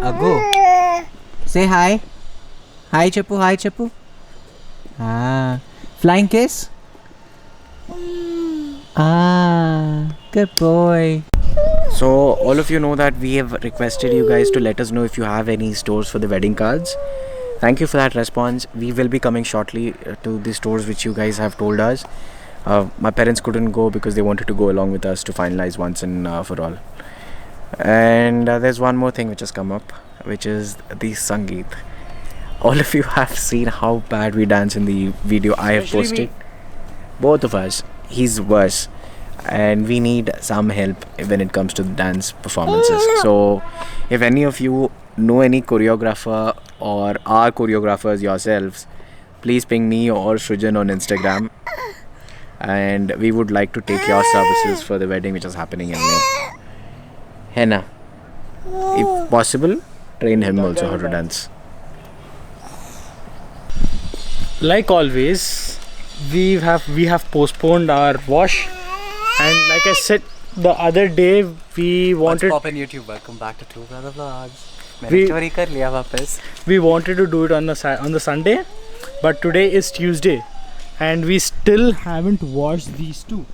Agu, say hi. Hi Chappu, hi Chappu. Ah, flying kiss. Ah, good boy. So all of you know that we have requested you guys to let us know if you have any stores for the wedding cards. Thank you for that response. We will be coming shortly to the stores which you guys have told us. My parents couldn't go because they wanted to go along with us to finalize once and for all. And there's one more thing which has come up, which is the Sangeet. All of you have seen how bad we dance in the video I have posted. Both of us. He's worse. And we need some help when it comes to the dance performances. So if any of you know any choreographer or are choreographers yourselves, please ping me or Srujan on Instagram, and we would like to take your services for the wedding which is happening in May. Henna, if possible, train him also how to dance. Like always, we have postponed our wash, and like I said the other day, we wanted. What's poppin' YouTube? Welcome back to Two Brother Vlogs. मैंने चोरी कर लिया वापस. We wanted to do it on the Sunday, but today is Tuesday, and we still haven't washed these two.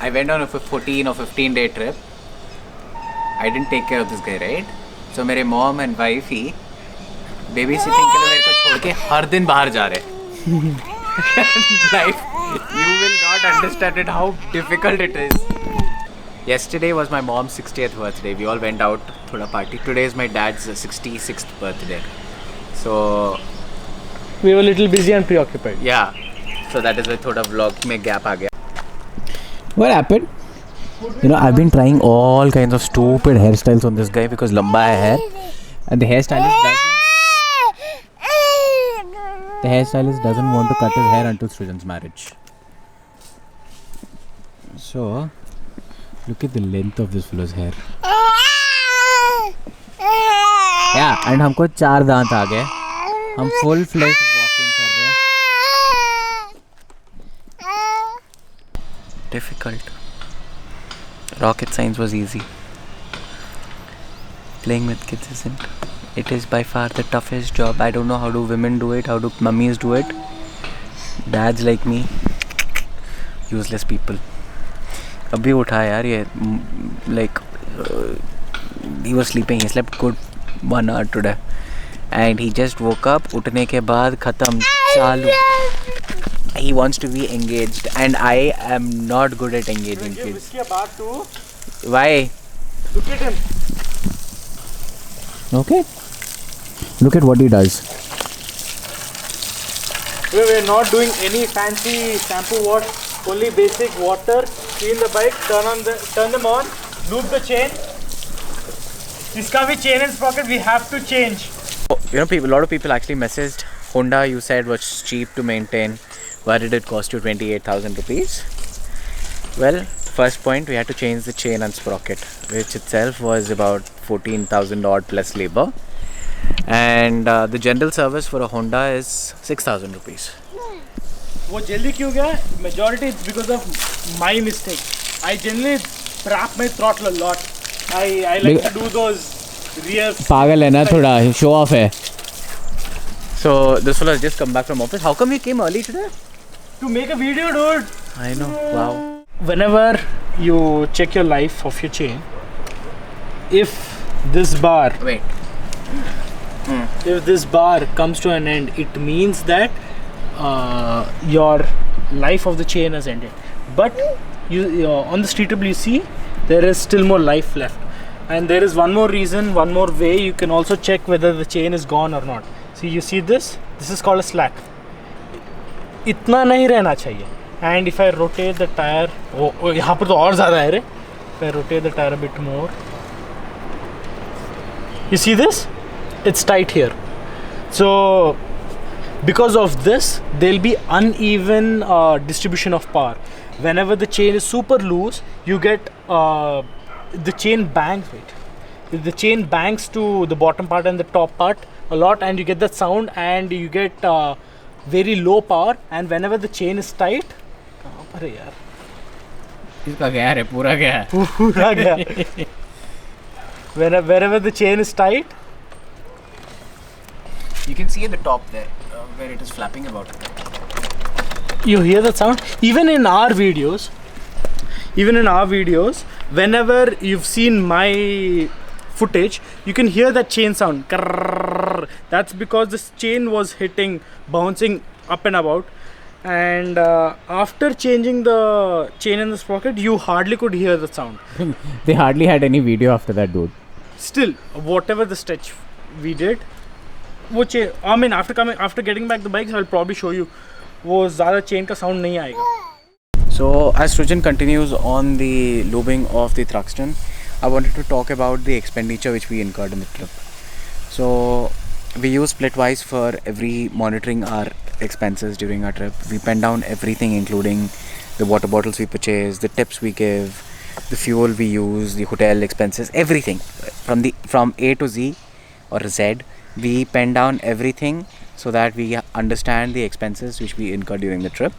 I went on a 14 or 15-day trip. I didn't take care of this guy, right? So मेरे mom and wife he babysitting के लिए मेरे को छोड़ के हर दिन बाहर जा रहे. Life, you will not understand it how difficult it is. Yesterday was my mom's 60th birthday. We all went out thoda party. Today is my dad's 66th birthday. So We were a little busy and preoccupied. yeah, so that is why thoda vlog में gap आ गया. What happened? You know, I've been trying all kinds of stupid hairstyles on this guy because lamba hai hair, and the hairstylist doesn't want to cut his hair until Srujan's marriage. So look at the length of this fellow's hair. Yeah, and हमको 4 दांत आ गए. हम full fledged walking कर रहे हैं. Difficult. Rocket science was easy. Playing with kids isn't. It is by far the toughest job. I don't know how do women do it, how do mummies do it. Dads like me, useless people. अभी उठा यार ये, like he was sleeping. He slept good 1 hour today, and he just woke up. उठने के बाद खत्म चालू. He wants to be engaged, and I am not good at engaging kids. Why? Look at him. Okay. Look at what he does. We're not doing any fancy shampoo wash. Only basic water. Clean the bike. Turn them on. Loop the chain. इसका भी chain and sprocket we have to change. You know, a lot of people actually messaged. Honda, you said, was cheap to maintain. Why did it cost you 28,000 rupees? Well, first point, we had to change the chain and sprocket, which itself was about 14,000 odd plus labor. And the general service for a Honda is 6,000 rupees. वो जल्दी क्यों गया? Majority it's because of my mistake. I generally wrap my throttle a lot. I like to do those rear. पागल है ना थोड़ा, show off है. So this fellow has just come back from office. How come you came early today? To make a video, dude. I know. Wow. Whenever you check your life of your chain, if this bar comes to an end, it means that your life of the chain has ended. But you on the streetable you see there is still more life left, and there is one more reason, one more way you can also check whether the chain is gone or not. See, you see this is called a slack. इतना नहीं रहना चाहिए. And if I rotate the tire, यहाँ पर तो और ज़्यादा है रे. If I rotate the tire a bit more, you see this? It's tight here. So because of this, there'll be uneven distribution of power. Whenever the chain is super loose, you get the chain bangs. The chain bangs to the bottom part and the top part a lot, and you get that sound, and you get very low power. And whenever the chain is tight, कहाँ पर है यार? इसका गया है, पूरा गया है. पूरा गया. wherever the chain is tight. You can see at the top there where it is flapping about. You hear that sound? Even in our videos, whenever you've seen my footage, you can hear that chain sound. Krrrr. That's because this chain was bouncing up and about. And after changing the chain in the sprocket, you hardly could hear the sound. They hardly had any video after that, dude. Still, whatever the stretch we did, वो chain, I mean, after getting back the bikes, I'll probably show you. वो ज़्यादा chain का sound नहीं आएगा. So as Srujan continues on the lubing of the Thruxton, I wanted to talk about the expenditure which we incurred in the trip. So we use Splitwise for every monitoring our expenses during our trip. We pen down everything, including the water bottles we purchase, the tips we give, the fuel we use, the hotel expenses, everything from A to Z or Z. We pen down everything so that we understand the expenses which we incur during the trip.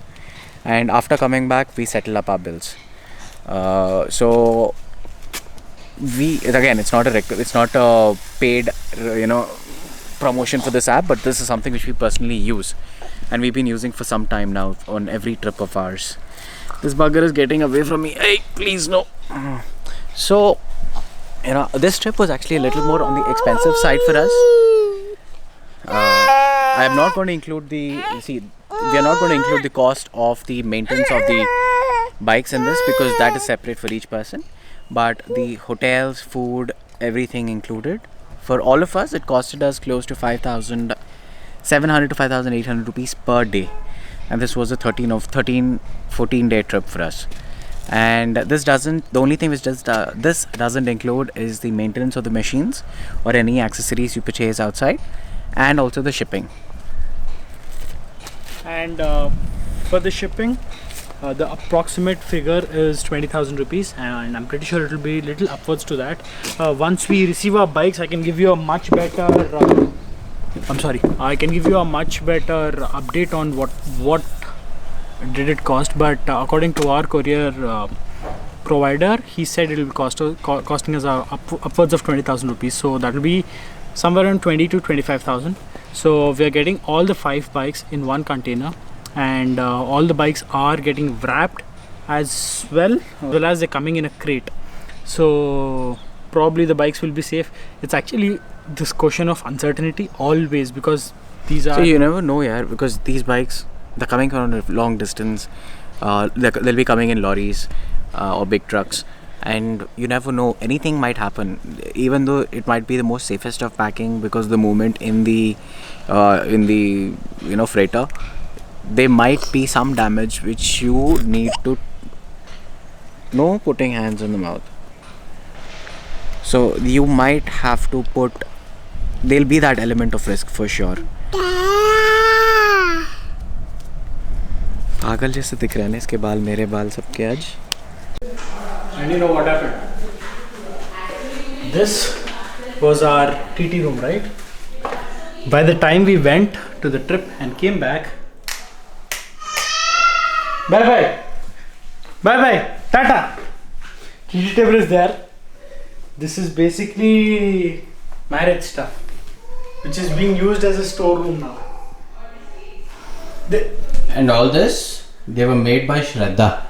And after coming back, we settle up our bills. So it's not a paid, promotion for this app, but this is something which we personally use, and we've been using for some time now on every trip of ours. This bugger is getting away from me. Hey, please no. So, this trip was actually a little more on the expensive side for us. I am not going to include we are not going to include the cost of the maintenance of the bikes in this, because that is separate for each person. But the hotels, food, everything included, for all of us, it costed us close to 5,700 to 5,800 rupees per day. And this was a 14 day trip for us. And the only thing which this doesn't include is the maintenance of the machines or any accessories you purchase outside, and also the shipping. And for the shipping, the approximate figure is 20,000 rupees, and I'm pretty sure it will be little upwards to that. Once we receive our bikes, I can give you a much better update on what did it cost. But according to our courier provider, he said it will costing us upwards of 20,000 rupees. So that will be somewhere around 20 to 25,000. So we are getting all the 5 bikes in one container, and all the bikes are getting wrapped as well as they're coming in a crate. So probably the bikes will be safe. It's actually this question of uncertainty always, because these are... So you never know, because these bikes, they're coming on a long distance. They'll be coming in lorries or big trucks, and you never know, anything might happen. Even though it might be the most safest of packing, because the movement in the freighter, there might be some damage which you need to no putting hands in the mouth. So you might have to there'll be that element of risk for sure. पागल जैसे दिख रहे हैं इसके बाल, मेरे बाल सबके आज. And you know what happened? This was our TT room, right? By the time we went to the trip and came back, bye bye, tata. TT table is there. This is basically marriage stuff, which is being used as a storeroom now. And all this, they were made by Shraddha.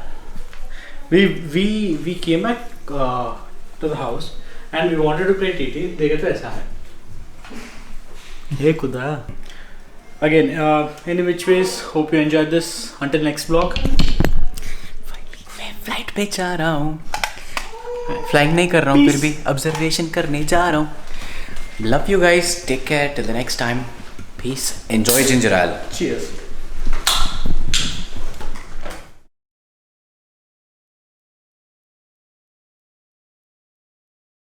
We came back to the house and we wanted to play TT. देखा तो ऐसा है. Hey खुदा. Again, any which ways, hope you enjoyed this. Until next vlog. मैं flight पे जा रहा हूँ. फ्लाइंग नहीं कर रहा हूँ, फिर भी ऑब्जर्वेशन करने जा रहा हूँ. Love you guys. Take care till the next time. Peace. Enjoy ginger ale. Cheers.